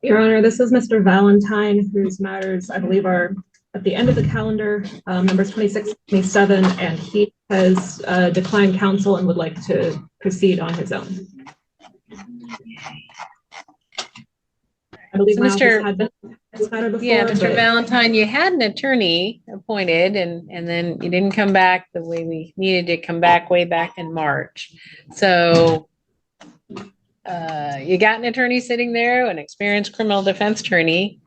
Your Honor, this is Mr. Valentine, whose matters, I believe, are at the end of the calendar, numbers 26, 27, and he has declined counsel and would like to proceed on his own. I believe my office had been this matter before. Yeah, Mr. Valentine, you had an attorney appointed and then you didn't come back the way we needed to come back way back in March. So you got an attorney sitting there, an experienced criminal defense attorney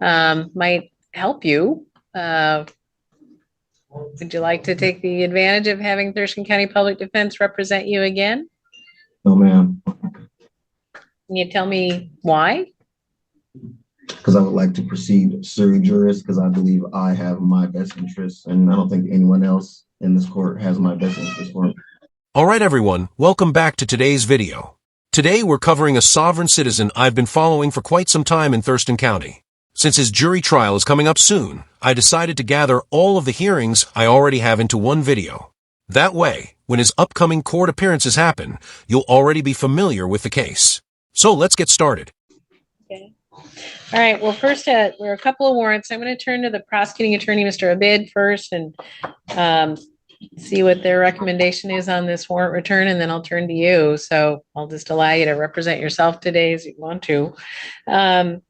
might help you. Would you like to take the advantage of having Thurston County Public Defense represent you again? No, ma'am. Can you tell me why? Because I would like to proceed sui juris, because I believe I have my best interests, and I don't think anyone else in this court has my best interests for me. All right, everyone, welcome back to today's video. Today, we're covering a sovereign citizen I've been following for quite some time in Thurston County. Since his jury trial is coming up soon, I decided to gather all of the hearings I already have into one video. That way, when his upcoming court appearances happen, you'll already be familiar with the case. So let's get started. Okay. All right. Well, first, there are a couple of warrants. I'm going to turn to the prosecuting attorney, Mr. Abid, first, and see what their recommendation is on this warrant return, and then I'll turn to you. So I'll just allow you to represent yourself today as you want to. Mr.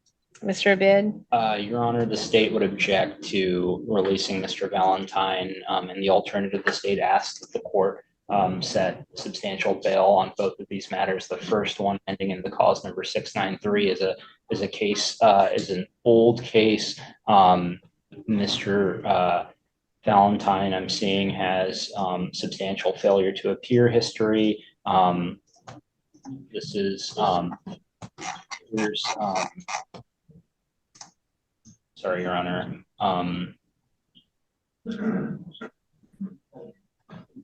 Abid? Your Honor, the state would object to releasing Mr. Valentine, and the alternative, the state asked that the court set substantial bail on both of these matters. The first one, ending in the cause number 693, is a case, is an old case. Mr. Valentine, I'm seeing, has substantial failure to appear history. This is here's sorry, Your Honor.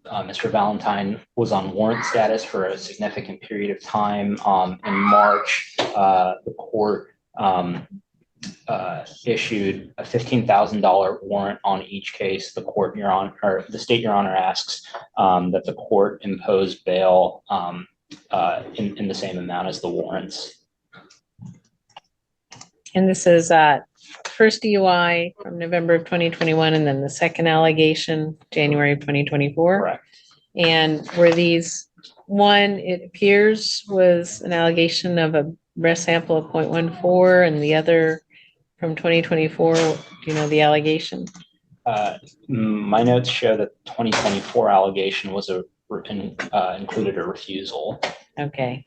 Mr. Valentine was on warrant status for a significant period of time. In March, the court issued a $15,000 warrant on each case. The court, Your Honor, or the state, Your Honor, asks that the court impose bail in the same amount as the warrants. And this is first DUI from November of 2021, and then the second allegation, January of 2024. Correct. And were these, one, it appears, was an allegation of a breast sample of 0.14, and the other from 2024, do you know the allegation? My notes show that 2024 allegation was included a refusal. Okay.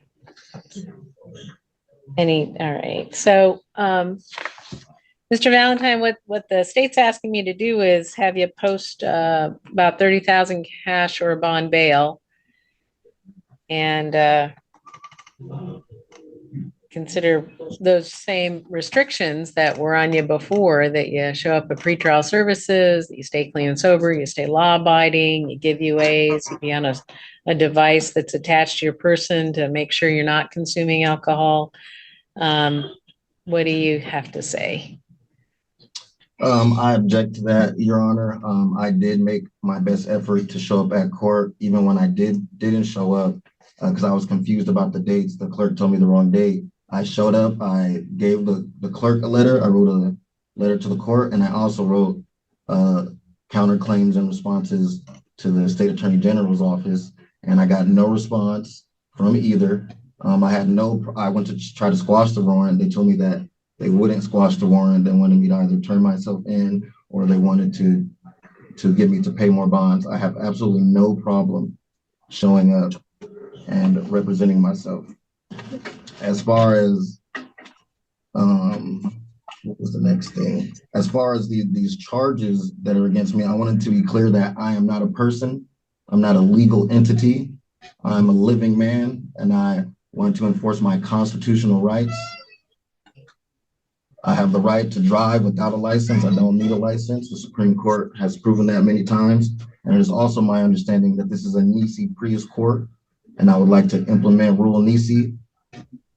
All right. So, Mr. Valentine, what the state's asking me to do is have you post about 30,000 cash or a bond bail, and consider those same restrictions that were on you before, that you show up at pretrial services, that you stay clean and sober, you stay law abiding, you give UAs, you be on a device that's attached to your person to make sure you're not consuming alcohol. What do you have to say? I object to that, Your Honor. I did make my best effort to show up at court, even when I didn't show up because I was confused about the dates. The clerk told me the wrong date. I showed up. I gave the clerk a letter. I wrote a letter to the court, and I also wrote counterclaims and responses to the State Attorney General's office, and I got no response from either. I went to try to squash the warrant. They told me that they wouldn't squash the warrant. They wanted me to either turn myself in, or they wanted to get me to pay more bonds. I have absolutely no problem showing up and representing myself. As far as what was the next thing? As far as these charges that are against me, I wanted to be clear that I am not a person. I'm not a legal entity. I'm a living man, and I want to enforce my constitutional rights. I have the right to drive without a license. I don't need a license. The Supreme Court has proven that many times. And it is also my understanding that this is a Nisi Prius court, and I would like to implement Rule Nisi.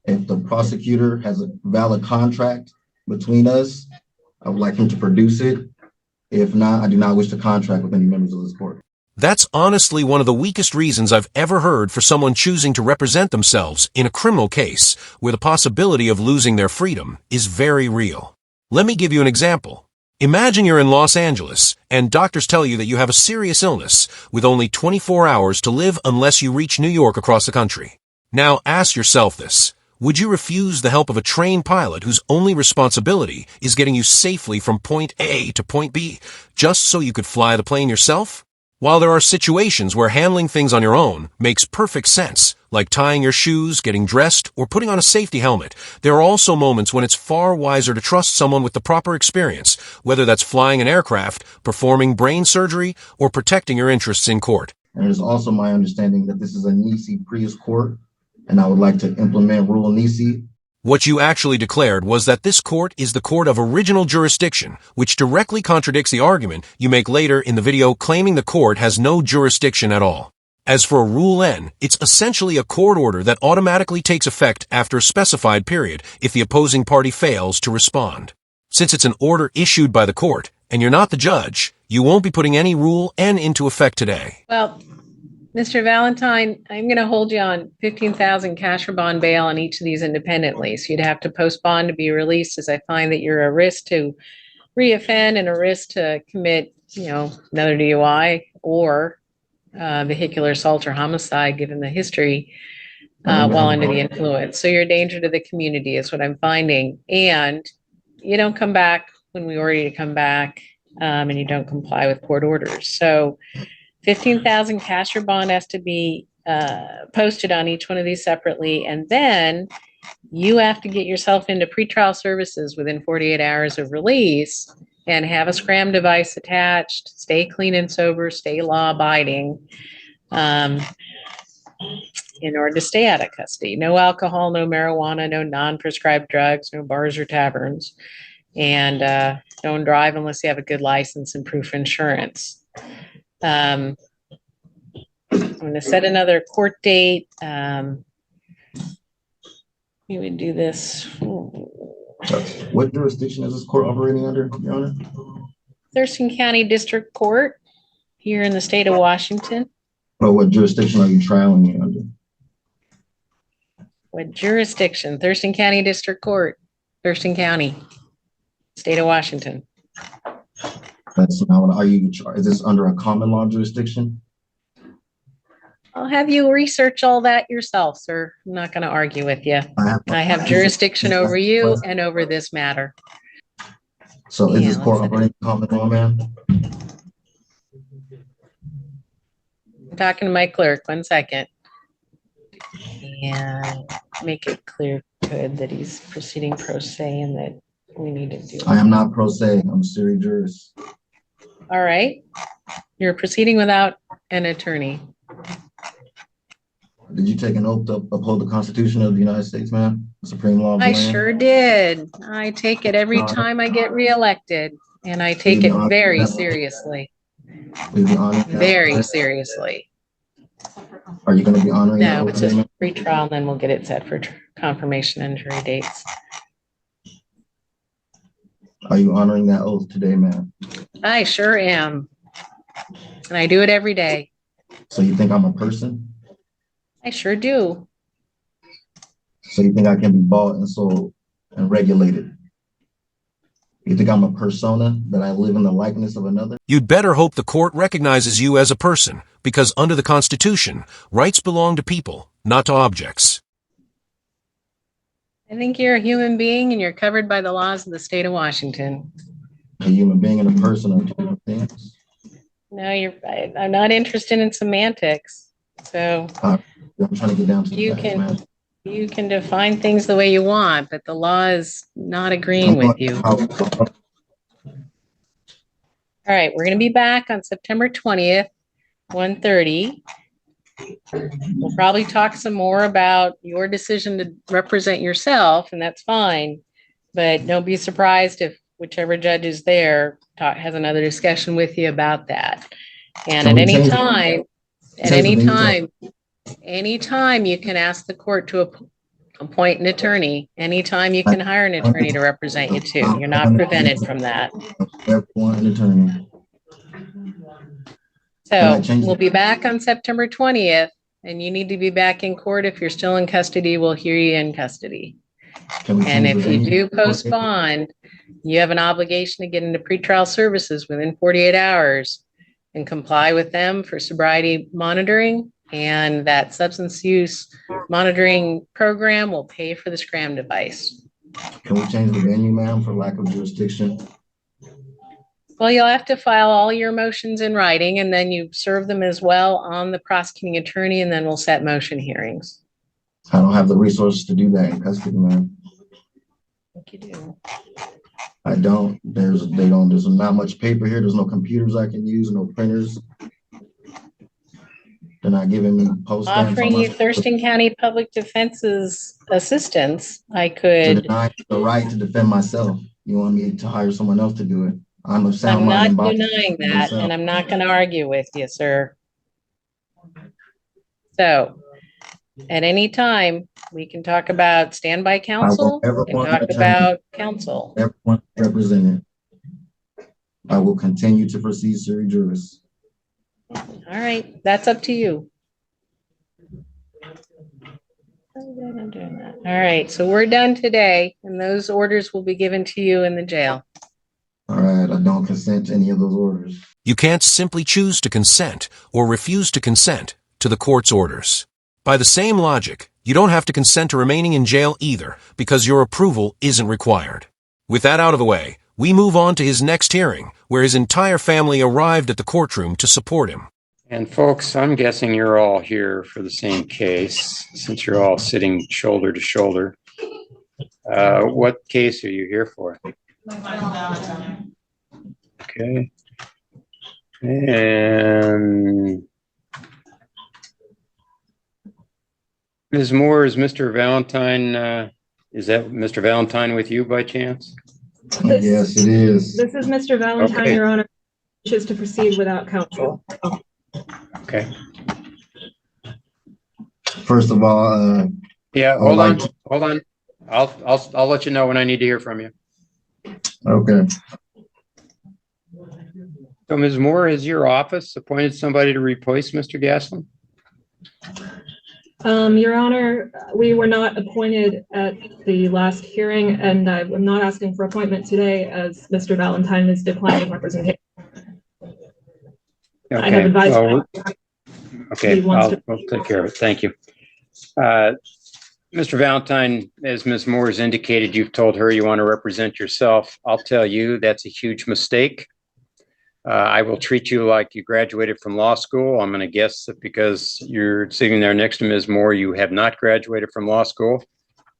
If the prosecutor has a valid contract between us, I would like him to produce it. If not, I do not wish to contract with any members of this court. That's honestly one of the weakest reasons I've ever heard for someone choosing to represent themselves in a criminal case where the possibility of losing their freedom is very real. Let me give you an example. Imagine you're in Los Angeles and doctors tell you that you have a serious illness with only 24 hours to live unless you reach New York across the country. Now ask yourself this. Would you refuse the help of a trained pilot whose only responsibility is getting you safely from point A to point B just so you could fly the plane yourself? While there are situations where handling things on your own makes perfect sense, like tying your shoes, getting dressed, or putting on a safety helmet, there are also moments when it's far wiser to trust someone with the proper experience, whether that's flying an aircraft, performing brain surgery, or protecting your interests in court. And it is also my understanding that this is a Nisi Prius court, and I would like to implement Rule Nisi. What you actually declared was that this court is the court of original jurisdiction, which directly contradicts the argument you make later in the video claiming the court has no jurisdiction at all. As for Rule N, it's essentially a court order that automatically takes effect after a specified period if the opposing party fails to respond. Since it's an order issued by the court, and you're not the judge, you won't be putting any Rule N into effect today. Well, Mr. Valentine, I'm going to hold you on $15,000 cash or bond bail on each of these independently. So you'd have to postpone to be released, as I find that you're a risk to reoffend and a risk to commit, another DUI or vehicular assault or homicide, given the history while under the influence. So you're a danger to the community is what I'm finding. And you don't come back when we order you to come back, and you don't comply with court orders. So 15,000 cash or bond has to be posted on each one of these separately. And then you have to get yourself into pretrial services within 48 hours of release and have a scram device attached, stay clean and sober, stay law abiding in order to stay out of custody. No alcohol, no marijuana, no non-prescribed drugs, no bars or taverns. And don't drive unless you have a good license and proof of insurance. I'm going to set another court date. We would do this. What jurisdiction is this court operating under, Your Honor? Thurston County District Court here in the state of Washington. Well, what jurisdiction are you trialing me under? What jurisdiction? Thurston County District Court, Thurston County, state of Washington. That's not, is this under a common law jurisdiction? I'll have you research all that yourself, sir. I'm not going to argue with you. I have jurisdiction over you and over this matter. So is this court operating common law, ma'am? I'm talking to my clerk. 1 second. And make it clear, good, that he's proceeding pro se and that we need to do. I am not pro se. I'm a seri juris. All right. You're proceeding without an attorney. Did you take an oath to uphold the Constitution of the United States, ma'am? The supreme law of the I land? sure did. I take it every time I get reelected, and I take it very seriously. Will you be honoring that? Very seriously. Are you going to be honoring that No, oath it's today, just ma'am? free trial, and then we'll get it set for confirmation and jury dates. Are you honoring that oath today, ma'am? I sure am. And I do it every day. So you think I'm a person? I sure do. So you think I can be bought and sold and regulated? You think I'm a persona, that I live in the likeness of another? You'd better hope the court recognizes you as a person, because under the Constitution, rights belong to people, not to objects. I think you're a human being and you're covered by the laws of the state of Washington. A human being and a person are two different things. No, I'm not interested in semantics. So I'm trying to get down to you the facts, ma'am. you can define things the way you want, but the law is not agreeing with you. All right, we're going to be back on September 20th, 1:30. We'll probably talk some more about your decision to represent yourself, and that's fine. But don't be surprised if whichever judge is there has another discussion with you about that. And at any time, you can ask the court to appoint an attorney. Anytime you can hire an attorney to represent you too. You're not prevented from that. Everyone, an attorney. So change we'll the- be back on September 20th, and you need to be back in court. If you're still in custody, we'll hear you in custody. Can we And change if the you venue? do postpone, you have an obligation to get into pretrial services within 48 hours and comply with them for sobriety monitoring. And that substance use monitoring program will pay for the Scram device. Can we change the venue, ma'am, for lack of jurisdiction? Well, you'll have to file all your motions in writing, and then you serve them as well on the prosecuting attorney, and then we'll set motion hearings. I don't have the resources to do that in custody, ma'am. I think you do. I don't. There's not much paper here. There's no computers I can use, no printers. They're not giving me post stamps. Offering you Thurston County Public Defense's assistance, I could. Deny the right to defend myself. You want me to hire someone else to do it? I'm of sound I'm mind not and body. denying that, and I'm not going to argue with you, sir. So, at any time, we can talk about standby counsel ever and want talk an attorney. about counsel. Everyone represented. I will continue to proceed sui juris. All right, that's up to you. I'm doing that. All right, so we're done today, and those orders will be given to you in the jail. All right, I don't consent to any of those orders. You can't simply choose to consent or refuse to consent to the court's orders. By the same logic, you don't have to consent to remaining in jail either, because your approval isn't required. With that out of the way, we move on to his next hearing, where his entire family arrived at the courtroom to support him. And folks, I'm guessing you're all here for the same case, since you're all sitting shoulder to shoulder. What case are you here for? Okay. And Ms. Moore, is Mr. Valentine, is that Mr. Valentine with you by chance? Yes, it is. This is Mr. Valentine, Okay. Your Honor, wishes to proceed without counsel. Okay. First of all, Yeah, would like hold on. I'll let you know when I need to hear from you. okay. So Ms. Moore, has your office appointed somebody to replace Mr. Gaslin? Your Honor, we were not appointed at the last hearing, and I'm not asking for appointment today as Mr. Valentine is declining representation. I have Okay, advised. well, okay, He wants I'll take care of it. Thank you. Mr. Valentine, as Ms. Moore has indicated, you've told her you want to represent yourself. I'll tell you, that's a huge mistake. I will treat you like you graduated from law school. I'm going to guess that because you're sitting there next to Ms. Moore, you have not graduated from law school,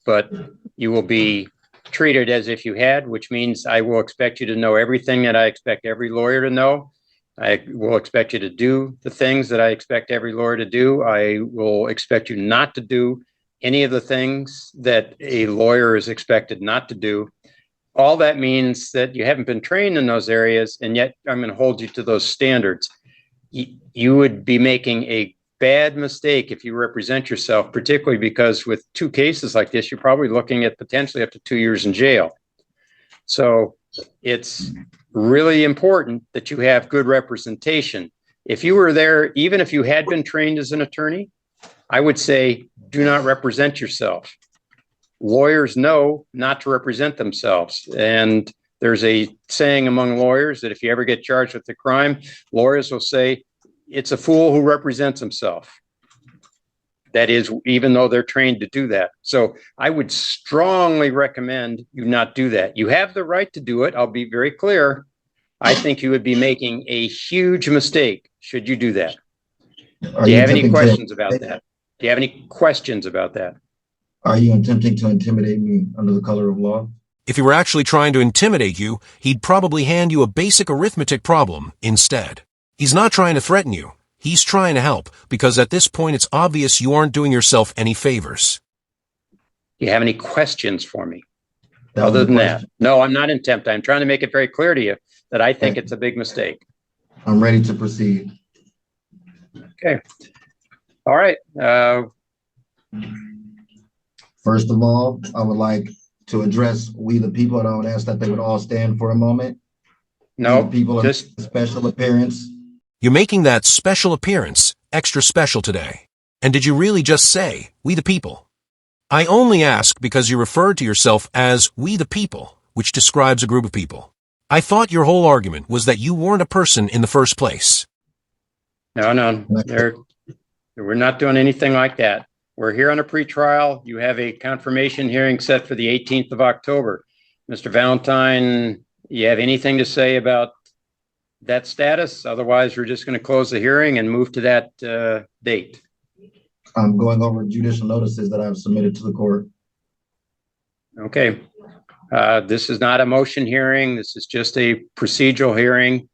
but you will be treated as if you had, which means I will expect you to know everything that I expect every lawyer to know. I will expect you to do the things that I expect every lawyer to do. I will expect you not to do any of the things that a lawyer is expected not to do. All that means that you haven't been trained in those areas, and yet I'm going to hold you to those standards. You would be making a bad mistake if you represent yourself, particularly because with two cases like this, you're probably looking at potentially up to 2 years in jail. So it's really important that you have good representation. If you were there, even if you had been trained as an attorney, I would say do not represent yourself. Lawyers know not to represent themselves. And there's a saying among lawyers that if you ever get charged with a crime, lawyers will say, it's a fool who represents himself. That is, even though they're trained to do that. So I would strongly recommend you not do that. You have the right to do it. I'll be very clear. I think you would be making a huge mistake should you do that. Do you have any questions about that? Do you have any questions about that? Are you attempting to intimidate me under the color of law? If he were actually trying to intimidate you, he'd probably hand you a basic arithmetic problem instead. He's not trying to threaten you. He's trying to help, because at this point it's obvious you aren't doing yourself any favors. Do you have any questions for me? That was Other the than that, question. no, I'm not in tempt. I'm trying to make it very clear to you that I think it's a big mistake. I'm ready to proceed. Okay. All right. First of all, I would like to address we the people, and I would ask that they would all stand for a moment. No, We the people of just special appearance. You're making that special appearance extra special today. And did you really just say, we the people? I only ask because you referred to yourself as we the people, which describes a group of people. I thought your whole argument was that you weren't a person in the first place. No, we're not doing anything like that. We're here on a pretrial. You have a confirmation hearing set for the 18th of October. Mr. Valentine, you have anything to say about that status? Otherwise, we're just going to close the hearing and move to that date. I'm going over judicial notices that I've submitted to the court. Okay. This is not a motion hearing. This is just a procedural hearing.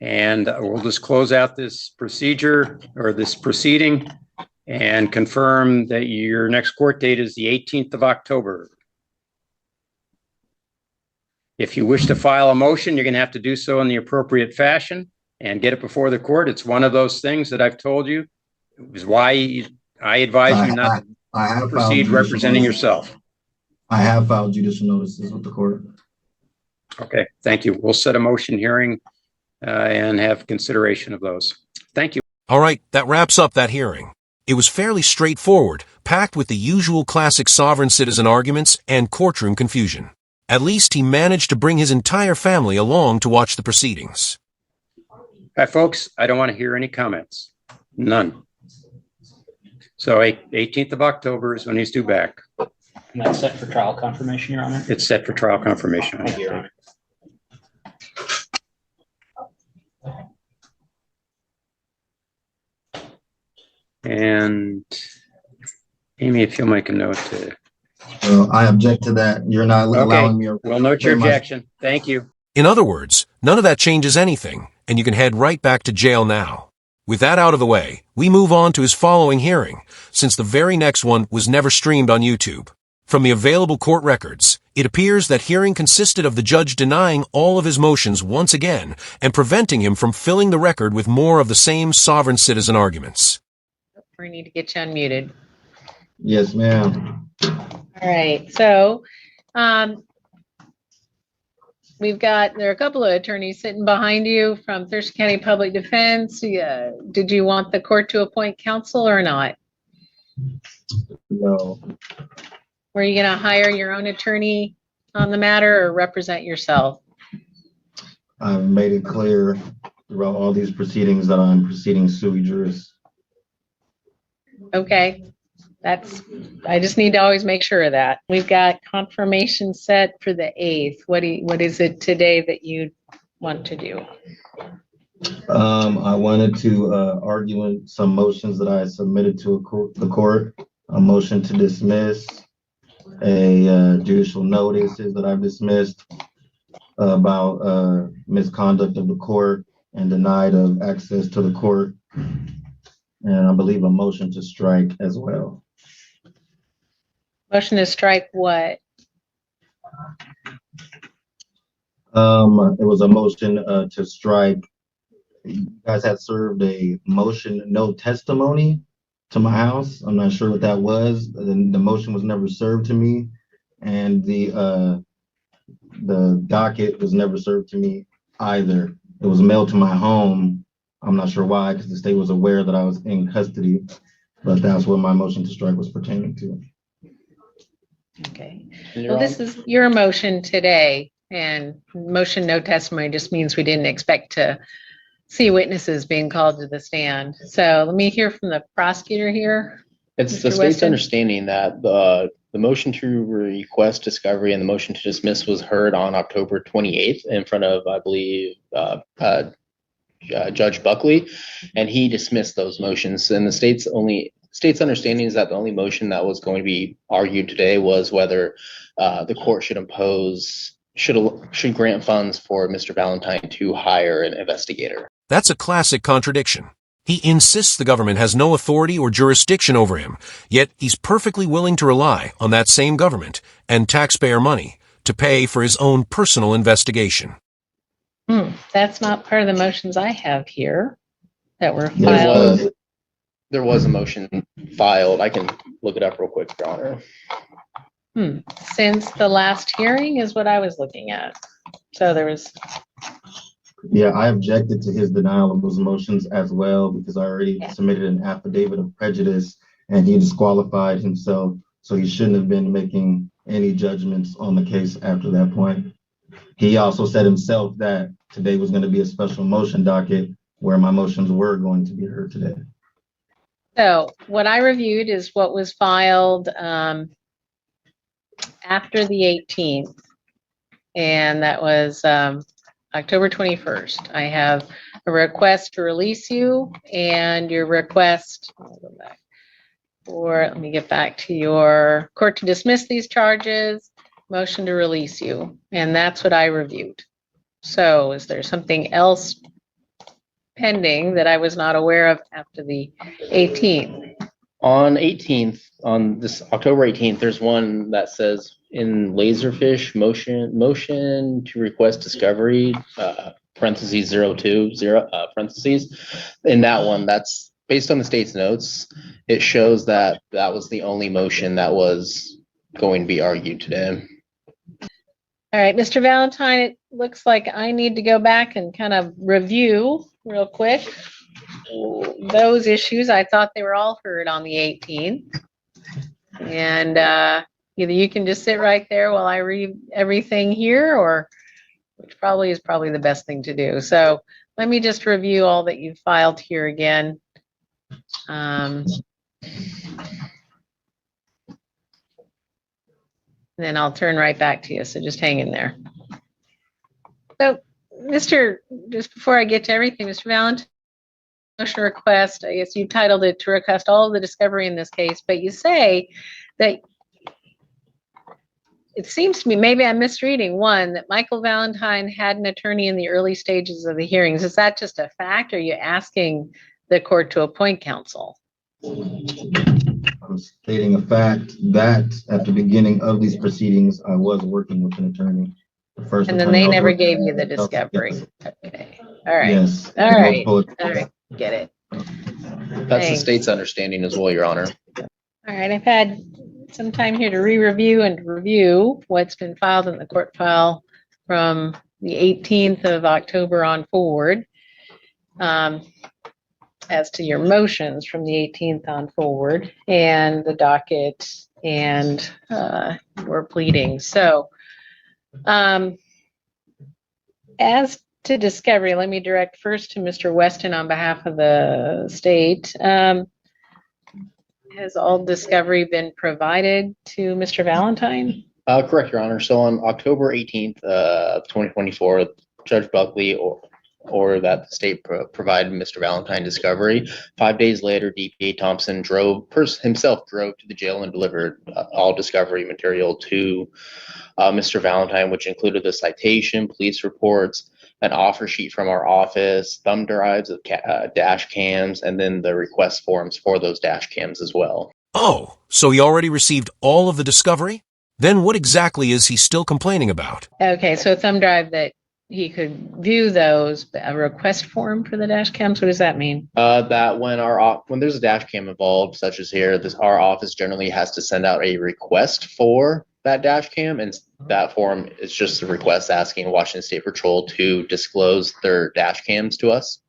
And we'll just close out this procedure or this proceeding and confirm that your next court date is the 18th of October. If you wish to file a motion, you're going to have to do so in the appropriate fashion and get it before the court. It's one of those things that I've told you. It was why I advise you not to proceed representing yourself. I have filed judicial notices with the court. Okay, thank you. We'll set a motion hearing and have consideration of those. Thank you. All right, that wraps up that hearing. It was fairly straightforward, packed with the usual classic sovereign citizen arguments and courtroom confusion. At least he managed to bring his entire family along to watch the proceedings. Hi, folks. I don't want to hear any comments. None. So 18th of October is when he's due back. And that's set for trial confirmation, Your Honor? It's set for trial confirmation. Thank you, Your Honor. And Amy, if you'll make a note to... I object to that. You're not allowing me. We'll note your objection. Thank you. In other words, none of that changes anything, and you can head right back to jail now. With that out of the way, we move on to his following hearing, since the very next one was never streamed on YouTube. From the available court records, it appears that hearing consisted of the judge denying all of his motions once again and preventing him from filling the record with more of the same sovereign citizen arguments. We need to get you unmuted. Yes, ma'am. All right, so there are a couple of attorneys sitting behind you from Thurston County Public Defense. Did you want the court to appoint counsel or not? No. Were you going to hire your own attorney on the matter or represent yourself? I've made it clear throughout all these proceedings that I'm proceeding sui juris. Okay, I just need to always make sure of that. We've got confirmation set for the 8th. What is it today that you want to do? I wanted to argue in some motions that I submitted to the court. A motion to dismiss, a judicial notices that I've dismissed about misconduct of the court and denied of access to the court. And I believe a motion to strike as well. Motion to strike what? It was a motion to strike. You guys had served a motion, no testimony to my house. I'm not sure what that was. The motion was never served to me. And the docket was never served to me either. It was mailed to my home. I'm not sure why, because the state was aware that I was in custody, but that's what my motion to strike was pertaining to. Okay. Well, this is your motion today, and motion no testimony just means we didn't expect to see witnesses being called to the stand. So let me hear from the prosecutor here. It's Mr. the state's Weston? understanding that the motion to request discovery and the motion to dismiss was heard on October 28th in front of, I believe, Judge Buckley, and he dismissed those motions. And the state's understanding is that the only motion that was going to be argued today was whether the court should grant funds for Mr. Valentine to hire an investigator. That's a classic contradiction. He insists the government has no authority or jurisdiction over him, yet he's perfectly willing to rely on that same government and taxpayer money to pay for his own personal investigation. That's not part of the motions I have here that were filed. There was a motion filed. I can look it up real quick, Your Honor. Since the last hearing is what I was looking at. So there was. Yeah, I objected to his denial of those motions as well because I already submitted an affidavit of prejudice and he disqualified himself. So he shouldn't have been making any judgments on the case after that point. He also said himself that today was going to be a special motion docket where my motions were going to be heard today. So what I reviewed is what was filed after the 18th, and that was October 21st. I have a request to release you and your request, I'll go back, let me get back to your court to dismiss these charges, motion to release you, and that's what I reviewed. So is there something else pending that I was not aware of after the 18th? On this October 18th, there's one that says in Laserfish motion to request discovery, parentheses 020, parentheses. In that one, that's based on the state's notes. It shows that that was the only motion that was going to be argued today. All right, Mr. Valentine, it looks like I need to go back and kind of review real quick those issues. I thought they were all heard on the 18th. And either you can just sit right there while I read everything here, or which is probably the best thing to do. So let me just review all that you've filed here again. Then I'll turn right back to you. So just hang in there. So just before I get to everything, Mr. Valentine, motion request, I guess you titled it to request all of the discovery in this case, but you say that it seems to me, maybe I'm misreading one, that Michael Valentine had an attorney in the early stages of the hearings. Is that just a fact? Or are you asking the court to appoint counsel? I'm stating a fact that at the beginning of these proceedings, I was working with an attorney. And then they never gave you the discovery. Okay. All right. Yes. All right. All right. Get it. That's the state's understanding as well, Your Honor. All right. I've had some time here to review and review what's been filed in the court file from the 18th of October on forward. As to your motions from the 18th on forward and the docket and your pleading. So as to discovery, let me direct first to Mr. Weston on behalf of the state. Has all discovery been provided to Mr. Valentine? Correct, Your Honor. So on October 18th of 2024, Judge Buckley ordered that the state provide Mr. Valentine discovery. 5 days later, DPA Thompson himself drove to the jail and delivered all discovery material to Mr. Valentine, which included the citation, police reports, an offer sheet from our office, thumb drives of dash cams, and then the request forms for those dash cams as well. Oh, so he already received all of the discovery? Then what exactly is he still complaining about? Okay, so a thumb drive that he could view those, a request form for the dash cams. What does that mean? That when there's a dash cam involved, such as here, our office generally has to send out a request for that dash cam, and that form is just a request asking Washington State Patrol to disclose their dash cams to us.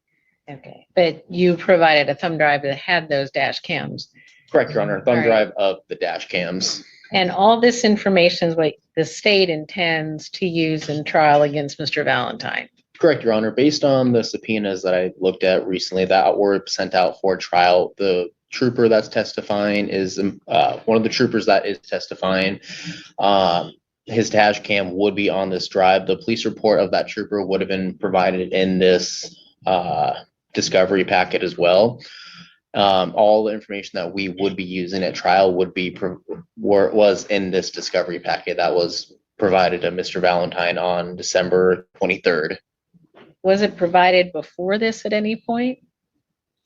Okay, but you provided a thumb drive that had those dash cams. Correct, Your Honor. Thumb drive of the dash cams. And all this information is what the state intends to use in trial against Mr. Valentine. Correct, Your Honor. Based on the subpoenas that I looked at recently that were sent out for trial, the trooper that's testifying is one of the troopers that is testifying. His dash cam would be on this drive. The police report of that trooper would have been provided in this discovery packet as well. All the information that we would be using at trial was in this discovery packet that was provided to Mr. Valentine on December 23rd. Was it provided before this at any point?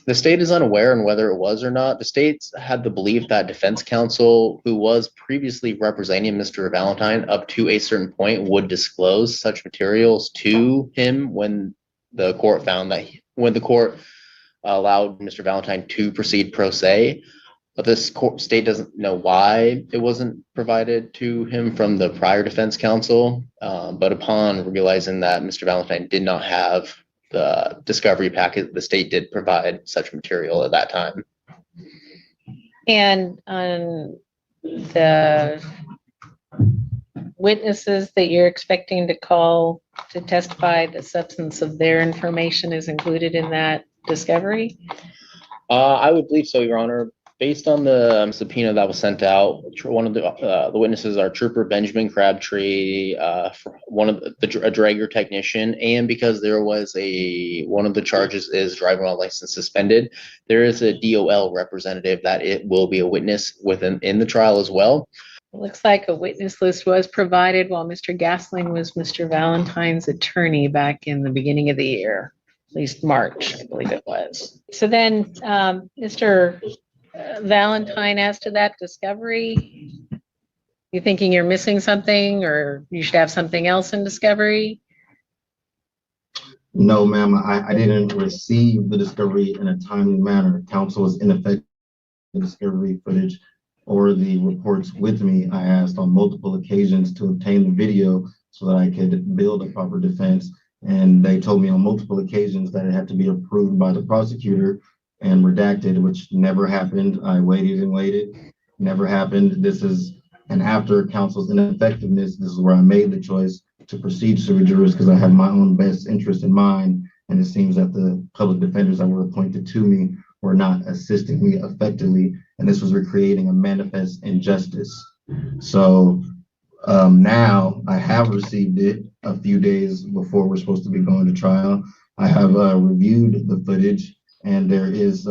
The state is unaware on whether it was or not. The state had the belief that defense counsel, who was previously representing Mr. Valentine up to a certain point, would disclose such materials to him when the court allowed Mr. Valentine to proceed pro se. But this state doesn't know why it wasn't provided to him from the prior defense counsel. But upon realizing that Mr. Valentine did not have the discovery packet, the state did provide such material at that time. And on the witnesses that you're expecting to call to testify, the substance of their information is included in that discovery? I would believe so, Your Honor. Based on the subpoena that was sent out, one of the witnesses are Trooper Benjamin Crabtree, one of a dragger technician, and because there was one of the charges is driving while license suspended, there is a DOL representative that it will be a witness in the trial as well. It looks like a witness list was provided while Mr. Gasling was Mr. Valentine's attorney back in the beginning of the year, at least March, I believe it was. So then, Mr. Valentine, as to that discovery, you thinking you're missing something or you should have something else in discovery? No, ma'am, I didn't receive the discovery in a timely manner. Counsel was ineffective in the discovery footage or the reports with me. I asked on multiple occasions to obtain the video so that I could build a proper defense. And they told me on multiple occasions that it had to be approved by the prosecutor and redacted, which never happened. I waited and waited, never happened. And after counsel's ineffectiveness, this is where I made the choice to proceed sui juris because I have my own best interest in mind. And it seems that the public defenders that were appointed to me were not assisting me effectively. And this was creating a manifest injustice. So now I have received it a few days before we're supposed to be going to trial. I have reviewed the footage, and there is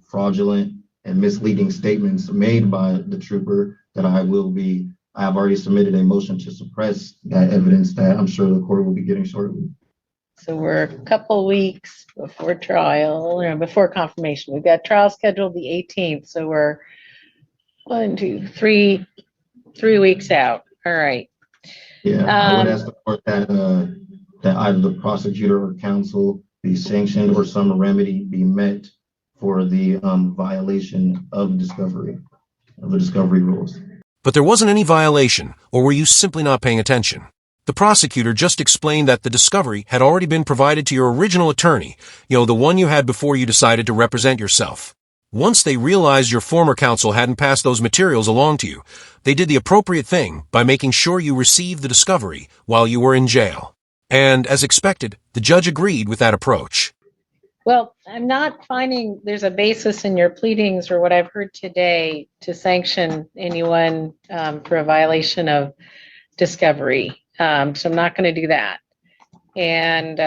fraudulent and misleading statements made by the trooper that I have already submitted a motion to suppress that evidence that I'm sure the court will be getting shortly. So we're a couple weeks before trial, or before confirmation. We've got trial scheduled the 18th. So we're 3 weeks out. All right. Yeah, I would ask the court that either the prosecutor or counsel be sanctioned or some remedy be met for the violation of the discovery rules. But there wasn't any violation, or were you simply not paying attention? The prosecutor just explained that the discovery had already been provided to your original attorney, the one you had before you decided to represent yourself. Once they realized your former counsel hadn't passed those materials along to you, they did the appropriate thing by making sure you received the discovery while you were in jail. And as expected, the judge agreed with that approach. Well, I'm not finding there's a basis in your pleadings or what I've heard today to sanction anyone for a violation of discovery. So I'm not going to do that. And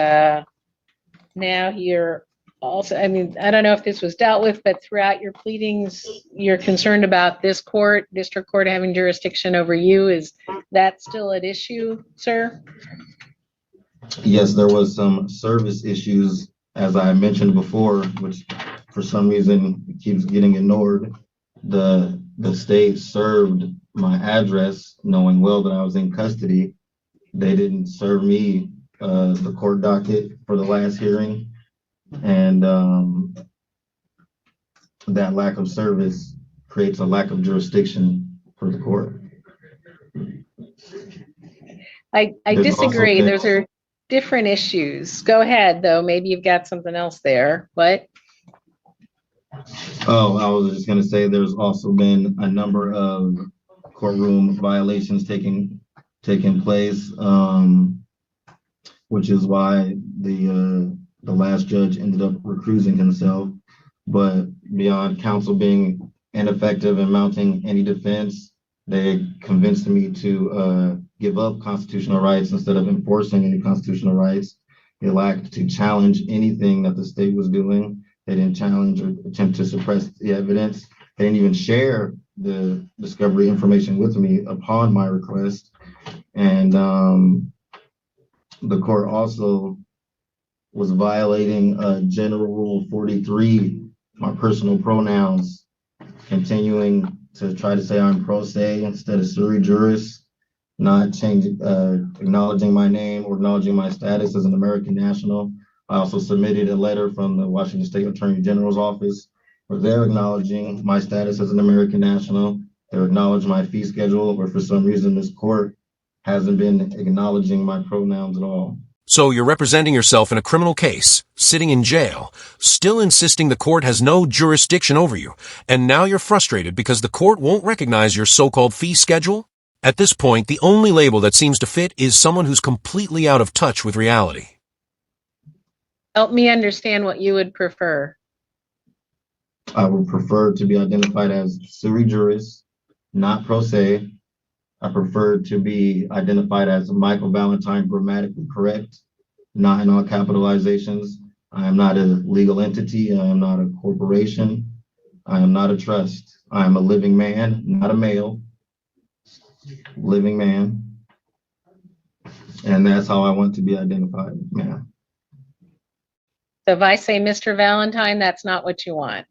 now you're also, I don't know if this was dealt with, but throughout your pleadings, you're concerned about this court, district court having jurisdiction over you. Is that still at issue, sir? Yes, there was some service issues, as I mentioned before, which for some reason keeps getting ignored. The state served my address knowing well that I was in custody. They didn't serve me the court docket for the last hearing. And that lack of service creates a lack of jurisdiction for the court. I disagree. Those are different issues. Go ahead, though. Maybe you've got something else there. What? Oh, I was just going to say there's also been a number of courtroom violations taking place, which is why the last judge ended up recusing himself. But beyond counsel being ineffective in mounting any defense, they convinced me to give up constitutional rights instead of enforcing any constitutional rights. They lacked to challenge anything that the state was doing. They didn't challenge or attempt to suppress the evidence. They didn't even share the discovery information with me upon my request. And the court also was violating General Rule 43, my personal pronouns, continuing to try to say I'm pro se instead of sui juris, not changing, acknowledging my name or acknowledging my status as an American national. I also submitted a letter from the Washington State Attorney General's office where they're acknowledging my status as an American national. They're acknowledging my fee schedule, where for some reason this court hasn't been acknowledging my pronouns at all. So you're representing yourself in a criminal case, sitting in jail, still insisting the court has no jurisdiction over you, and now you're frustrated because the court won't recognize your so-called fee schedule? At this point, the only label that seems to fit is someone who's completely out of touch with reality. Help me understand what you would prefer. I would prefer to be identified as sui juris, not pro se. I prefer to be identified as Michael Valentine, grammatically correct, not in all capitalizations. I am not a legal entity. I am not a corporation. I am not a trust. I am a living man, not a male. Living man. And that's how I want to be identified, ma'am. So if I say Mr. Valentine, that's not what you want.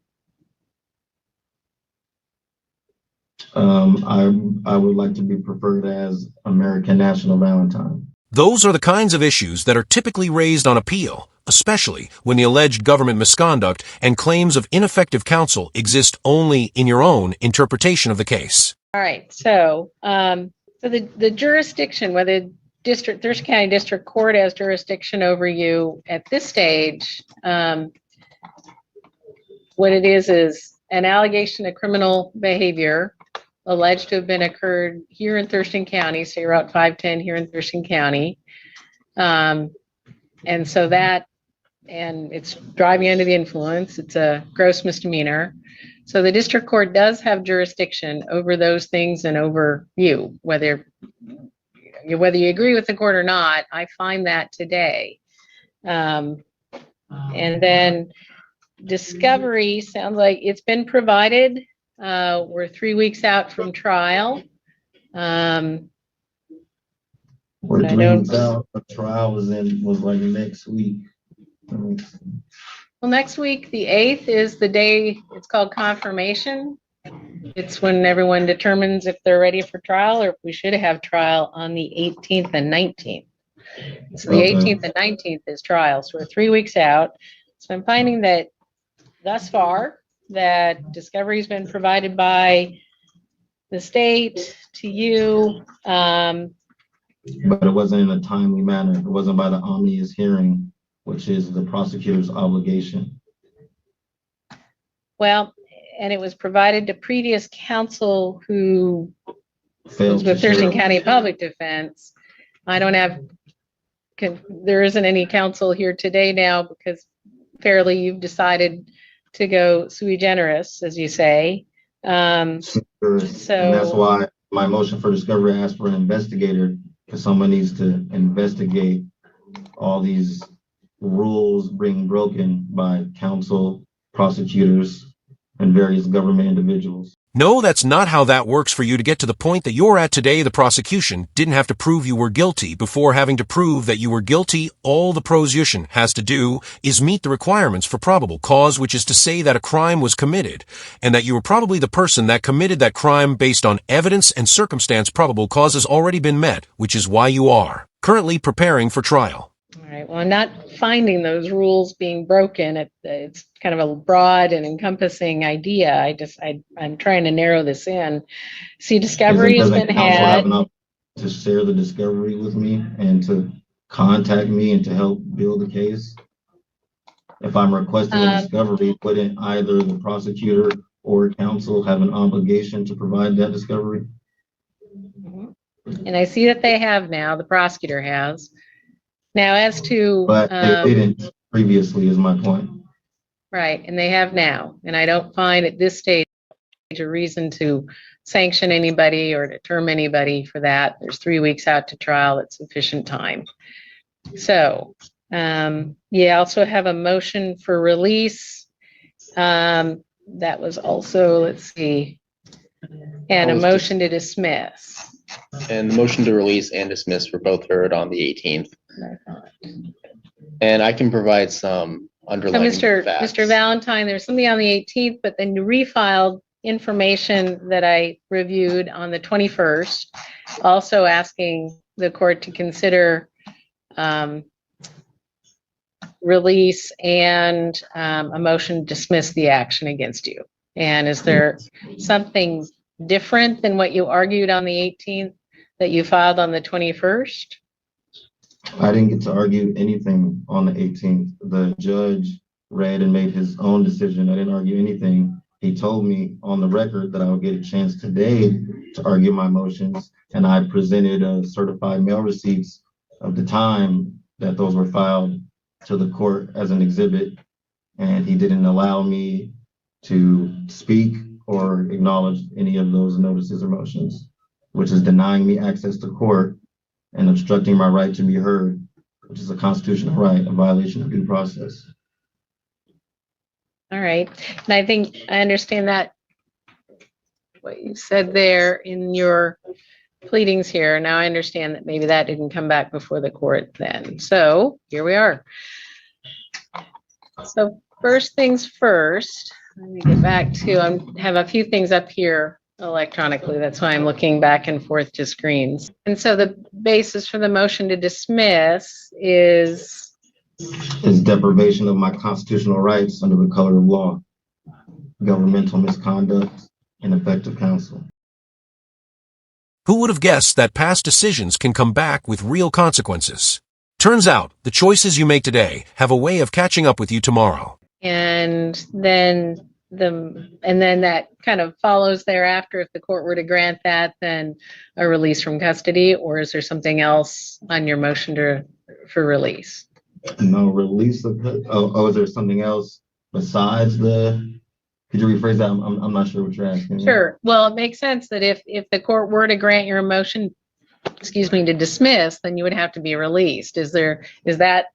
I would like to be preferred as American National Valentine. Those are the kinds of issues that are typically raised on appeal, especially when the alleged government misconduct and claims of ineffective counsel exist only in your own interpretation of the case. All right, so the jurisdiction, whether Thurston County District Court has jurisdiction over you at this stage, what it is an allegation of criminal behavior alleged to have been occurred here in Thurston County, State Route 510 here in Thurston County. And so that, and it's driving under the influence, it's a gross misdemeanor. So the district court does have jurisdiction over those things and over you, whether you agree with the court or not. I find that today. And then discovery sounds like it's been provided. We're 3 weeks out from trial. We're 3 weeks out. The trial was like next week. Well, next week, the 8th is the day, it's called confirmation. It's when everyone determines if they're ready for trial or if we should have trial on the 18th and 19th. So the 18th and 19th is trial. So we're 3 weeks out. So I'm finding that thus far, that discovery has been provided by the state to you. But it wasn't in a timely manner. It wasn't by the omnius hearing, which is the prosecutor's obligation. Well, and it was provided to previous counsel who was with Thurston County Public Defense. I don't have, there isn't any counsel here today now because apparently you've decided to go sui generis, as you say. So and that's why my motion for discovery asked for an investigator, because someone needs to investigate all these rules being broken by counsel, prosecutors, and various government individuals. No, that's not how that works for you to get to the point that you're at today. The prosecution didn't have to prove you were guilty before having to prove that you were guilty. All the prosecution has to do is meet the requirements for probable cause, which is to say that a crime was committed and that you were probably the person that committed that crime based on evidence and circumstance. Probable cause has already been met, which is why you are currently preparing for trial. All right. Well, I'm not finding those rules being broken. It's kind of a broad and encompassing idea. I'm trying to narrow this in. See, discovery has been had. To share the discovery with me and to contact me and to help build the case. If I'm requesting a discovery, wouldn't either the prosecutor or counsel have an obligation to provide that discovery? And I see that they have now. The prosecutor has. Now, as to but they didn't previously, is my point. Right, and they have now, and I don't find at this stage a reason to sanction anybody or to term anybody for that. There's 3 weeks out to trial. It's sufficient time. So, I also have a motion for release. That was also, let's see, and a motion to dismiss. And the motion to release and dismiss were both heard on the 18th. And I can provide some underlying facts. Mr. Valentine, there's something on the 18th, but then you refiled information that I reviewed on the 21st, also asking the court to consider release and a motion to dismiss the action against you. And is there something different than what you argued on the 18th that you filed on the 21st? I didn't get to argue anything on the 18th. The judge read and made his own decision. I didn't argue anything. He told me on the record that I would get a chance today to argue my motions, and I presented certified mail receipts of the time that those were filed to the court as an exhibit, and he didn't allow me to speak or acknowledge any of those notices or motions, which is denying me access to court and obstructing my right to be heard, which is a constitutional right, a violation of due process. All right. And I think I understand that what you said there in your pleadings here. Now I understand that maybe that didn't come back before the court then. So here we are. So first things first, let me get back to, I have a few things up here electronically. That's why I'm looking back and forth to screens. And so the basis for the motion to dismiss is Deprivation of my constitutional rights under the color of law, governmental misconduct, and ineffective counsel. Who would have guessed that past decisions can come back with real consequences? Turns out, the choices you make today have a way of catching up with you tomorrow. And then that kind of follows thereafter. If the court were to grant that, then a release from custody, or is there something else on your motion for release? No release of, is there something else besides could you rephrase that? I'm not sure what you're asking. Sure. Well, it makes sense that if the court were to grant your motion, to dismiss, then you would have to be released. Is that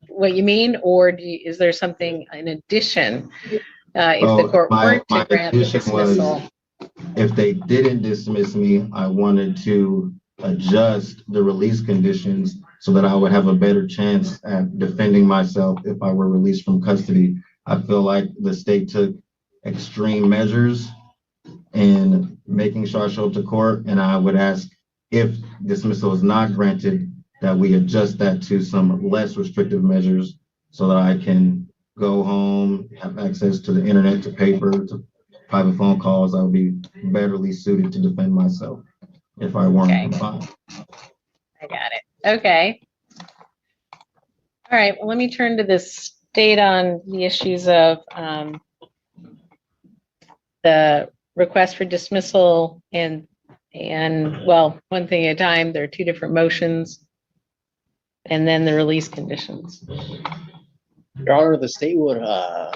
what you mean? Or is there something in addition? If the court were to grant the dismissal? If they didn't dismiss me, I wanted to adjust the release conditions so that I would have a better chance at defending myself if I were released from custody. I feel like the state took extreme measures in making sure I show up to court, and I would ask, if dismissal is not granted, that we adjust that to some less restrictive measures so that I can go home, have access to the internet, to paper, to private phone calls. I would be betterly suited to defend myself if I weren't confined. I got it. Okay. All right. Well, let me turn to the state on the issues of the request for dismissal and well, one thing at a time. There are two different motions, and then the release conditions. Your Honor, the state would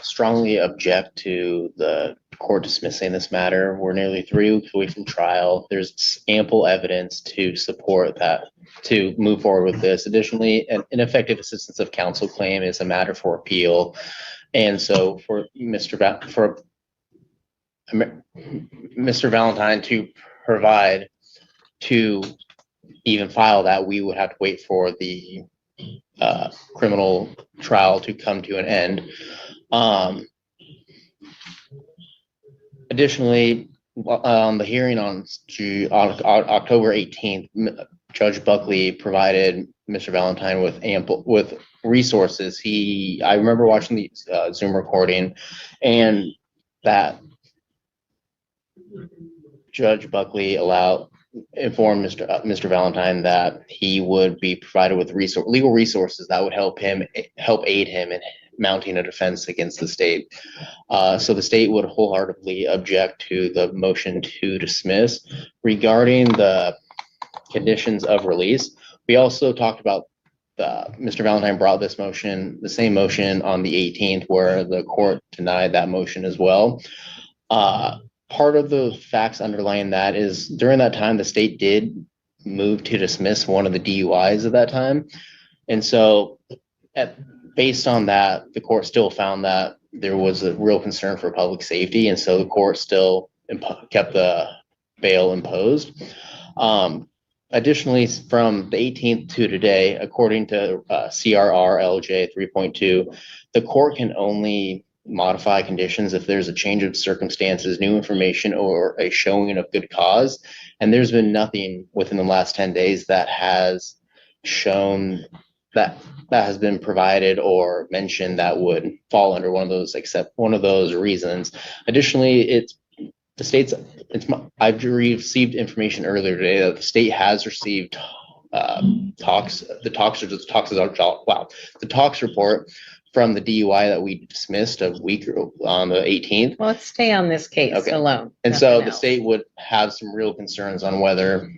strongly object to the court dismissing this matter. We're nearly 3 weeks away from trial. There's ample evidence to support that, to move forward with this. Additionally, an ineffective assistance of counsel claim is a matter for appeal. And so for Mr. Valentine to provide, to even file that, we would have to wait for the criminal trial to come to an end. Additionally, on the hearing on October 18th, Judge Buckley provided Mr. Valentine with resources. I remember watching the Zoom recording, and that Judge Buckley informed Mr. Valentine that he would be provided with legal resources that would help aid him in mounting a defense against the state. So the state would wholeheartedly object to the motion to dismiss. Regarding the conditions of release, we also talked about Mr. Valentine brought this motion, the same motion, on the 18th, where the court denied that motion as well. Part of the facts underlying that is, during that time, the state did move to dismiss one of the DUIs at that time. And so based on that, the court still found that there was a real concern for public safety. And so the court still kept the bail imposed. Additionally, from the 18th to today, according to CRR LJ 3.2, the court can only modify conditions if there's a change of circumstances, new information, or a showing of good cause. And there's been nothing within the last 10 days that has shown that has been provided or mentioned that would fall under one of those, except one of those reasons. Additionally, I've received information earlier today that the state has received the talks report from the DUI that we dismissed a week on the 18th. Well, let's stay on this case Okay. alone. And so nothing the else. state would have some real concerns on whether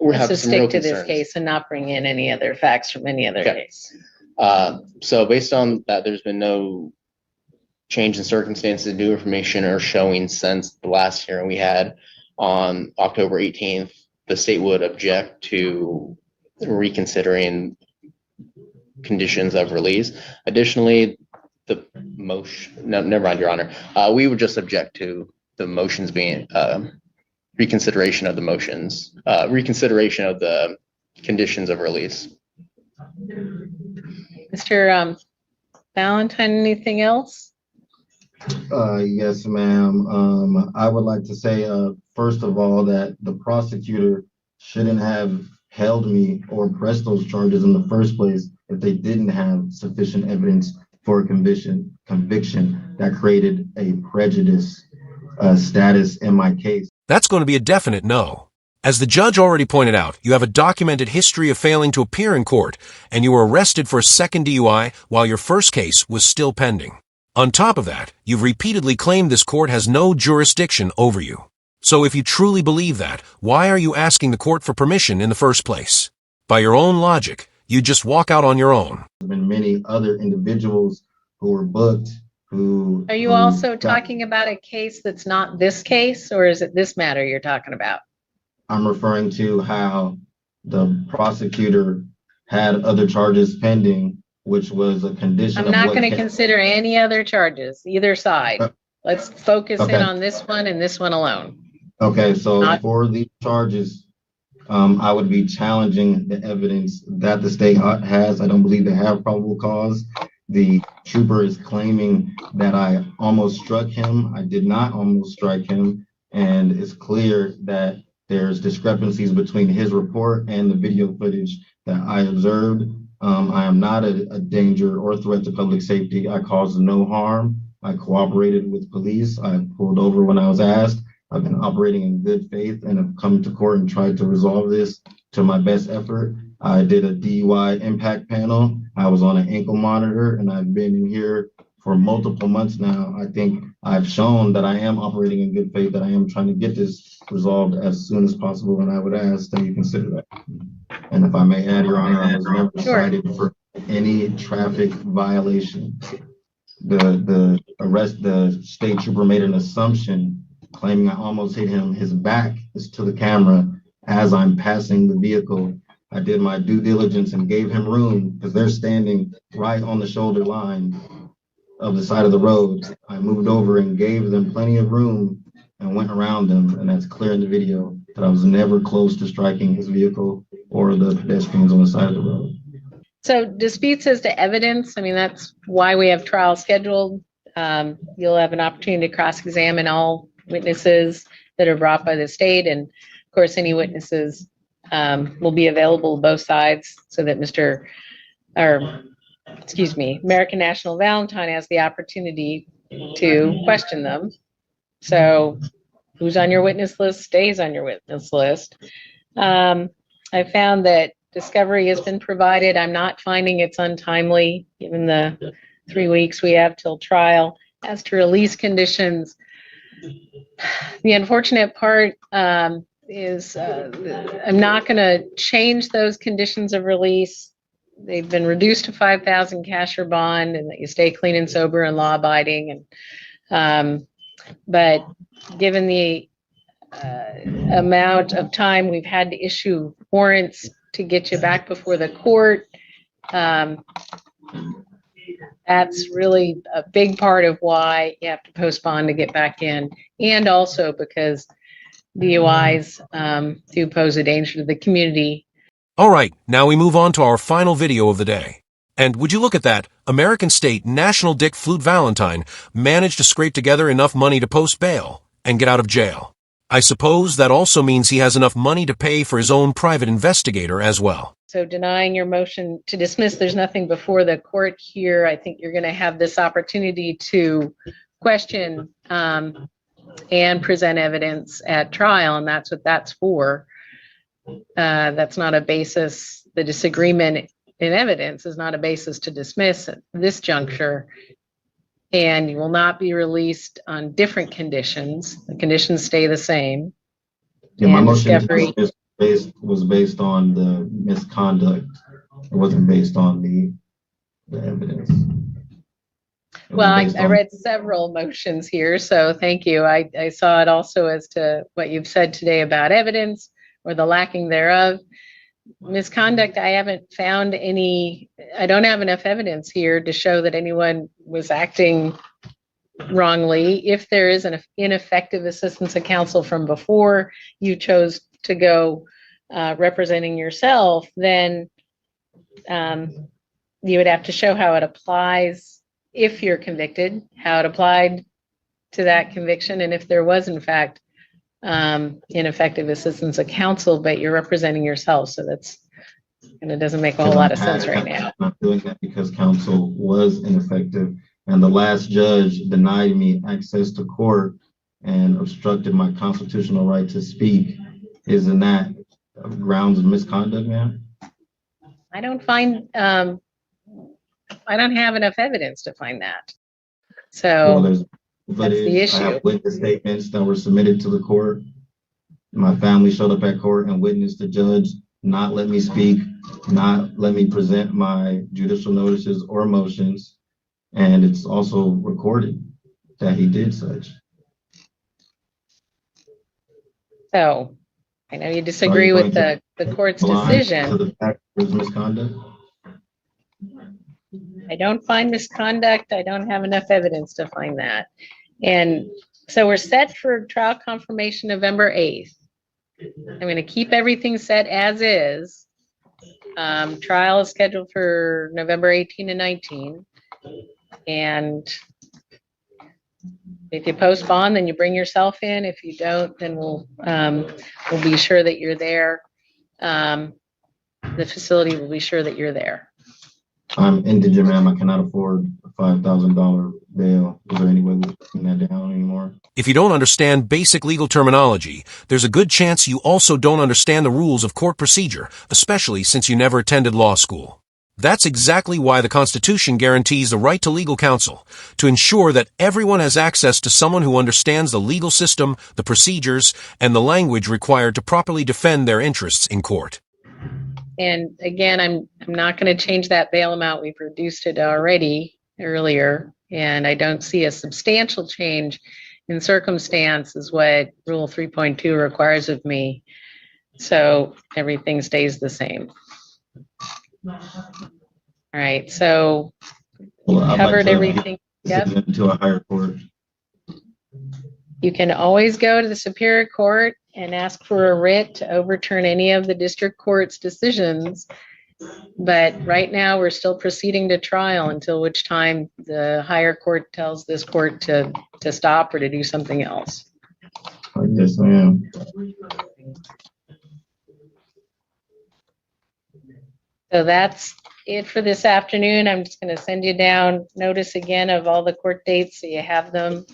Let's just stick to this case and not bring in any other facts from any other Okay. case. So based on that, there's been no change in circumstances, new information or showing since the last hearing we had on October 18th. The state would object to reconsidering conditions of release. Additionally, the motion, no, never mind, Your Honor. We would just object to the motions being reconsideration of the motions, reconsideration of the conditions of release. Mr. Valentine, anything else? Yes, ma'am. I would like to say, first of all, that the prosecutor shouldn't have held me or pressed those charges in the first place if they didn't have sufficient evidence for a conviction that created a prejudice status in my case. That's going to be a definite no. As the judge already pointed out, you have a documented history of failing to appear in court, and you were arrested for a second DUI while your first case was still pending. On top of that, you've repeatedly claimed this court has no jurisdiction over you. So if you truly believe that, why are you asking the court for permission in the first place? By your own logic, you just walk out on your own. There have been many other individuals who were booked who... Are you also talking about a case that's not this case, or is it this matter you're talking about? I'm referring to how the prosecutor had other charges pending, which was a condition. I'm not going to consider any other charges, either side. Let's focus in on this one and this one alone. Okay, so for these charges, I would be challenging the evidence that the state has. I don't believe they have probable cause. The trooper is claiming that I almost struck him. I did not almost strike him. And it's clear that there's discrepancies between his report and the video footage that I observed. I am not a danger or threat to public safety. I caused no harm. I cooperated with police. I pulled over when I was asked. I've been operating in good faith and have come to court and tried to resolve this to my best effort. I did a DUI impact panel. I was on an ankle monitor, and I've been in here for multiple months now. I think I've shown that I am operating in good faith, that I am trying to get this resolved as soon as possible, and I would ask that you consider that. And if I may add, Your Honor, I was never cited for any traffic violation. The state trooper made an assumption claiming I almost hit him. His back is to the camera as I'm passing the vehicle. I did my due diligence and gave him room because they're standing right on the shoulder line of the side of the road. I moved over and gave them plenty of room and went around them, and that's clear in the video that I was never close to striking his vehicle or the pedestrians on the side of the road. So disputes as to evidence, I mean, that's why we have trial scheduled. You'll have an opportunity to cross-examine all witnesses that are brought by the state, and of course, any witnesses will be available to both sides so that American National Valentine has the opportunity to question them. So who's on your witness list stays on your witness list. I found that discovery has been provided. I'm not finding it's untimely, given the 3 weeks we have till trial. As to release conditions, the unfortunate part is I'm not going to change those conditions of release. They've been reduced to 5,000 cash or bond, and that you stay clean and sober and law abiding. And but given the amount of time we've had to issue warrants to get you back before the court, that's really a big part of why you have to postpone to get back in, and also because DUIs do pose a danger to the community. All right, now we move on to our final video of the day. And would you look at that? American State National Dick Flute Valentine managed to scrape together enough money to post bail and get out of jail. I suppose that also means he has enough money to pay for his own private investigator as well. So denying your motion to dismiss, there's nothing before the court here. I think you're going to have this opportunity to question and present evidence at trial, and that's what that's for. That's not a basis. The disagreement in evidence is not a basis to dismiss at this juncture. And you will not be released on different conditions. The conditions stay the same. Yeah, my And motion to discovery- dismiss was based on the misconduct. It wasn't based on the evidence. It was Well, based I on- read several motions here, so thank you. I saw it also as to what you've said today about evidence or the lacking thereof. Misconduct, I haven't found any, I don't have enough evidence here to show that anyone was acting wrongly. If there is an ineffective assistance of counsel from before you chose to go representing yourself, then you would have to show how it applies if you're convicted, how it applied to that conviction, and if there was in fact ineffective assistance of counsel, but you're representing yourself. So that's, and it doesn't make a whole lot of sense right now. I'm not doing that because counsel was ineffective, and the last judge denied me access to court and obstructed my constitutional right to speak. Isn't that grounds of misconduct, ma'am? I don't find, I don't have enough evidence to find that. Well, So there's that's the footage. I issue. have witness statements that were submitted to the court. My family showed up at court and witnessed the judge not let me speak, not let me present my judicial notices or motions. And it's also recorded that he did such. So I know you disagree with the court's Blind to decision. the fact there's misconduct. I don't find misconduct. I don't have enough evidence to find that. And so we're set for trial confirmation November 8th. I'm going to keep everything set as is. Trial is scheduled for November 18 and 19. And if you postpone, then you bring yourself in. If you don't, then we'll be sure that you're there. The facility will be sure that you're there. I'm indigent, ma'am. I cannot afford a $5,000 bail. Is there any way we can bring that down anymore? If you don't understand basic legal terminology, there's a good chance you also don't understand the rules of court procedure, especially since you never attended law school. That's exactly why the Constitution guarantees the right to legal counsel, to ensure that everyone has access to someone who understands the legal system, the procedures, and the language required to properly defend their interests in court. And again, I'm not going to change that bail amount. We've reduced it already earlier, and I don't see a substantial change in circumstance is what Rule 3.2 requires of me. So everything stays the same. All right, so Well, I'd like covered to everything. Yep. send them to a higher court. You can always go to the Superior Court and ask for a writ to overturn any of the district court's decisions. But right now, we're still proceeding to trial until which time the higher court tells this court to stop or to do something else. Yes, I am. So that's it for this afternoon. I'm just going to send you down notice again of all the court dates so you have them.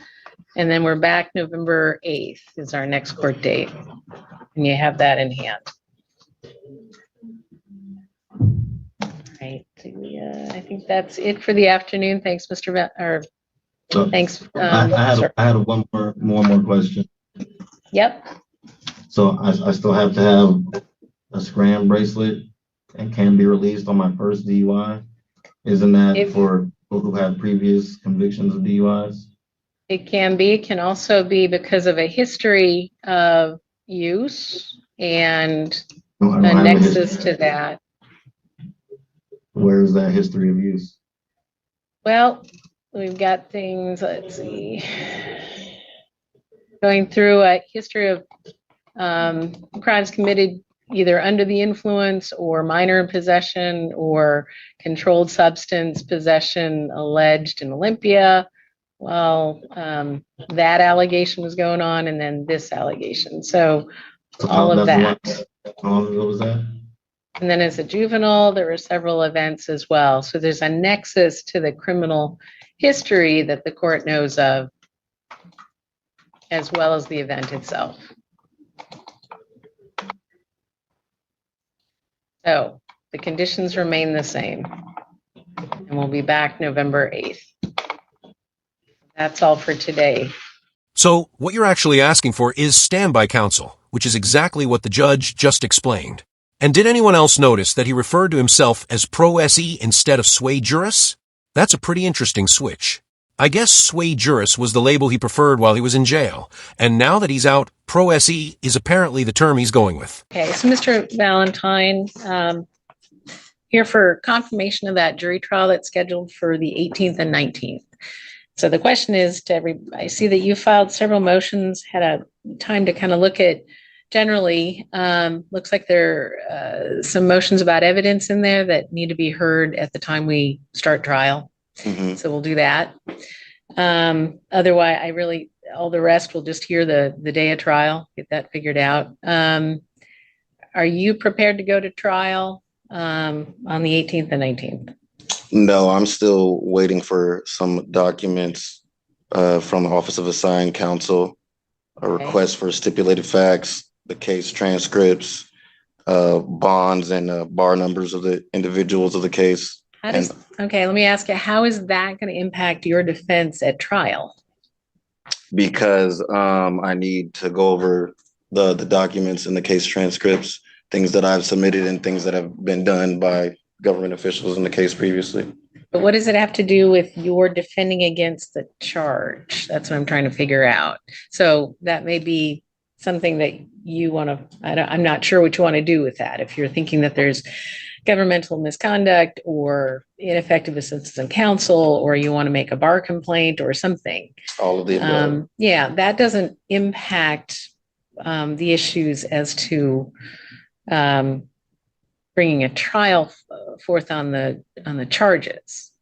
And then we're back November 8th is our next court date. And you have that in hand. All right. So I think that's it for the afternoon. Thanks, Mr. So Thanks. I had one more question. Yep. So I still have to have a scram bracelet and can be released on my first DUI. Isn't that for people who have previous convictions of DUIs? It can be. It can also be because of a history of use and No, I don't a have a nexus history. to that. Where is that history of use? Well, we've got things, let's see. Going through a history of crimes committed either under the influence or minor in possession or controlled substance possession alleged in Olympia while that allegation was going on, and then this allegation. So all of that. How long ago was that? And then as a juvenile, there were several events as well. So there's a nexus to the criminal history that the court knows of, as well as the event itself. So the conditions remain the same. And we'll be back November 8th. That's all for today. So, what you're actually asking for is standby counsel, which is exactly what the judge just explained. And did anyone else notice that he referred to himself as pro se instead of sui juris? That's a pretty interesting switch. I guess sui juris was the label he preferred while he was in jail, and now that he's out, pro se is apparently the term he's going with. Okay, so Mr. Valentine, here for confirmation of that jury trial that's scheduled for the 18th and 19th. So the question is I see that you filed several motions, had a time to kind of look at generally, looks like there are some motions about evidence in there that need to be heard at the time we start trial. Mm-hmm. So we'll do that. Otherwise, all the rest we'll just hear the day of trial, get that figured out. Are you prepared to go to trial on the 18th and 19th? No, I'm still waiting for some documents from the Office of Assigned Counsel, a request for stipulated facts, the case transcripts, bonds, and bar numbers of the individuals of the case. Okay, let me ask you, how is that going to impact your defense at trial? Because I need to go over the documents and the case transcripts, things that I've submitted and things that have been done by government officials in the case previously. But what does it have to do with your defending against the charge? That's what I'm trying to figure out. So that may be something that you want to, I'm not sure what you want to do with that. If you're thinking that there's governmental misconduct or ineffective assistance of counsel, or you want to make a bar complaint or something. All of the above. Yeah, that doesn't impact the issues as to bringing a trial forth on the charges.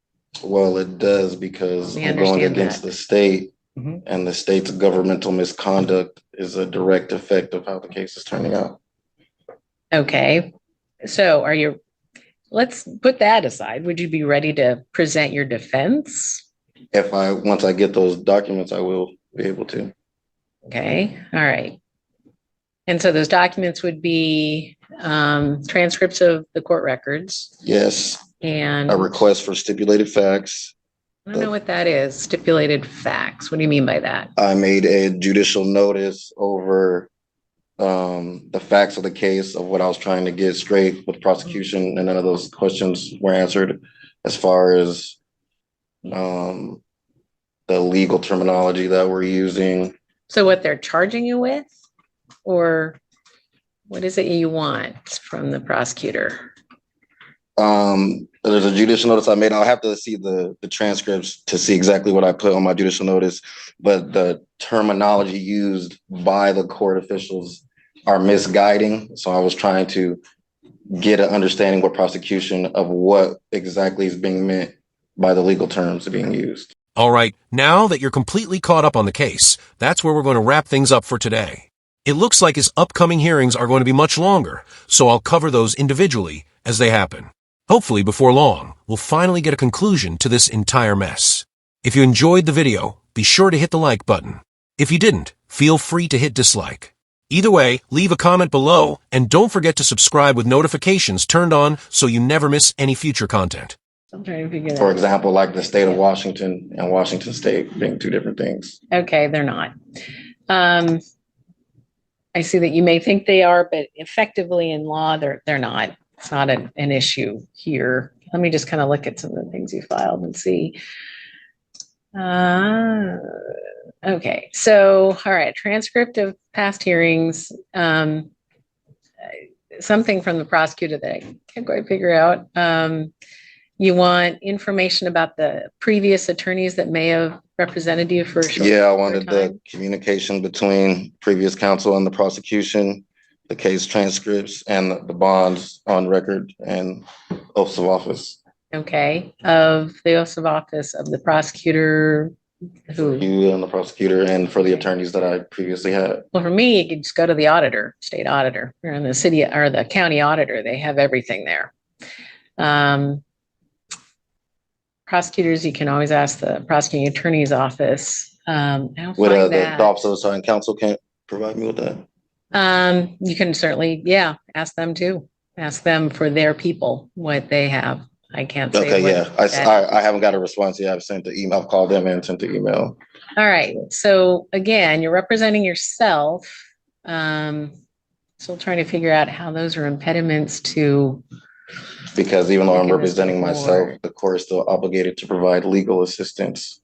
Well, it does, because I'm going against the state, and the state's governmental misconduct is a direct effect of how the case is turning out. Okay, so let's put that aside. Would you be ready to present your defense? Once I get those documents, I will be able to. Okay, all right. And so those documents would be transcripts of the court records. Yes. And a request for stipulated facts. I don't know what that is. Stipulated facts. What do you mean by that? I made a judicial notice over the facts of the case, of what I was trying to get straight with prosecution, and none of those questions were answered, as far as the legal terminology that we're using. So what they're charging you with? Or what is it you want from the prosecutor? There's a judicial notice I made. I'll have to see the transcripts to see exactly what I put on my judicial notice, but the terminology used by the court officials are misguiding. So I was trying to get an understanding with prosecution of what exactly is being meant by the legal terms being used. All right, now that you're completely caught up on the case, that's where we're going to wrap things up for today. It looks like his upcoming hearings are going to be much longer, so I'll cover those individually as they happen. Hopefully before long, we'll finally get a conclusion to this entire mess. If you enjoyed the video, be sure to hit the like button. If you didn't, feel free to hit dislike. Either way, leave a comment below, and don't forget to subscribe with notifications turned on so you never miss any future content. I'm trying to figure that out. For example, like the state of Washington and Washington State being two different things. Okay, they're not. I see that you may think they are, but effectively in law, they're not. It's not an issue here. Let me just kind of look at some of the things you filed and see. Okay, so, all right, transcript of past hearings. Something from the prosecutor that I can't quite figure out. You want information about the previous attorneys that may have represented you for a short I wanted the communication between previous counsel and the prosecution, the case transcripts, and the bonds on record, and oaths of office. Okay, of the oaths of office of the prosecutor, For Who, you and the prosecutor and for the attorneys that I previously had. well, for me, you could just go to the auditor, state auditor, or in the city or the county auditor. They have everything there. Prosecutors, you can always ask the prosecuting attorney's office. I don't Would find the that. Office of Assigned Counsel can't provide me with that? You can certainly, yeah, ask them too. Ask them for their people, what they have. I can't say. Okay, what yeah. I haven't got a response yet. I've sent the email, I've called them and sent the email. All right. So again, you're representing yourself. Still trying to figure out how those are impediments to. Because even though I'm Taking this representing to myself, court. the court is still obligated to provide legal assistance.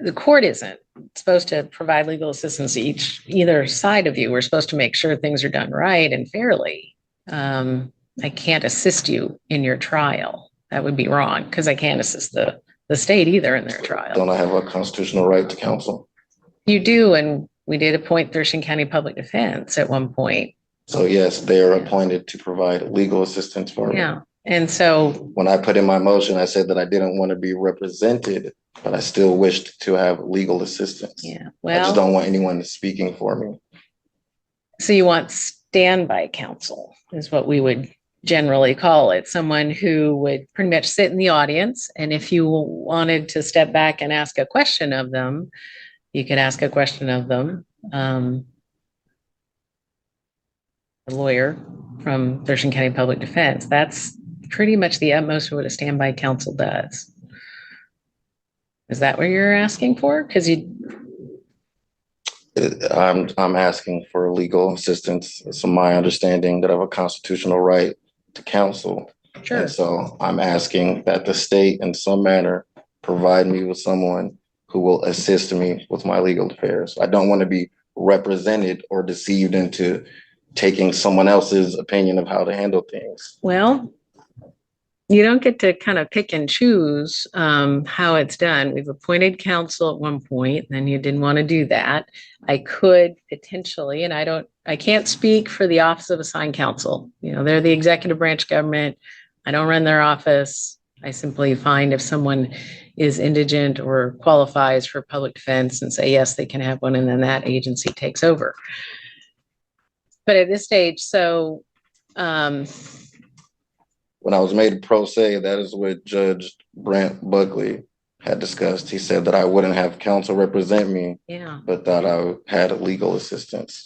The court isn't supposed to provide legal assistance to either side of you. We're supposed to make sure things are done right and fairly. I can't assist you in your trial. That would be wrong because I can't assist the state either in their trial. Don't I have a constitutional right to counsel? You do, and we did appoint Thurston County Public Defense at one point. So yes, they are appointed to provide legal assistance for me. Yeah, and so When I put in my motion, I said that I didn't want to be represented, but I still wished to have legal assistance. yeah, I just well, don't want anyone speaking for me. so you want standby counsel is what we would generally call it. Someone who would pretty much sit in the audience, and if you wanted to step back and ask a question of them, you could ask a question of them. A lawyer from Thurston County Public Defense. That's pretty much the utmost of what a standby counsel does. Is that what you're asking for? Because I'm asking for legal assistance. It's my understanding that I have a constitutional right to counsel. sure. And so I'm asking that the state in some manner provide me with someone who will assist me with my legal affairs. I don't want to be represented or deceived into taking someone else's opinion of how to handle things. Well, you don't get to kind of pick and choose how it's done. We've appointed counsel at one point, then you didn't want to do that. I could potentially, and I can't speak for the Office of Assigned Counsel. You know, they're the executive branch government. I don't run their office. I simply find if someone is indigent or qualifies for public defense and say, yes, they can have one, and then that agency takes over. But at this stage, so When I was made pro se, that is what Judge Brent Buckley had discussed. He said that I wouldn't have counsel represent me, yeah, but that I had legal assistance.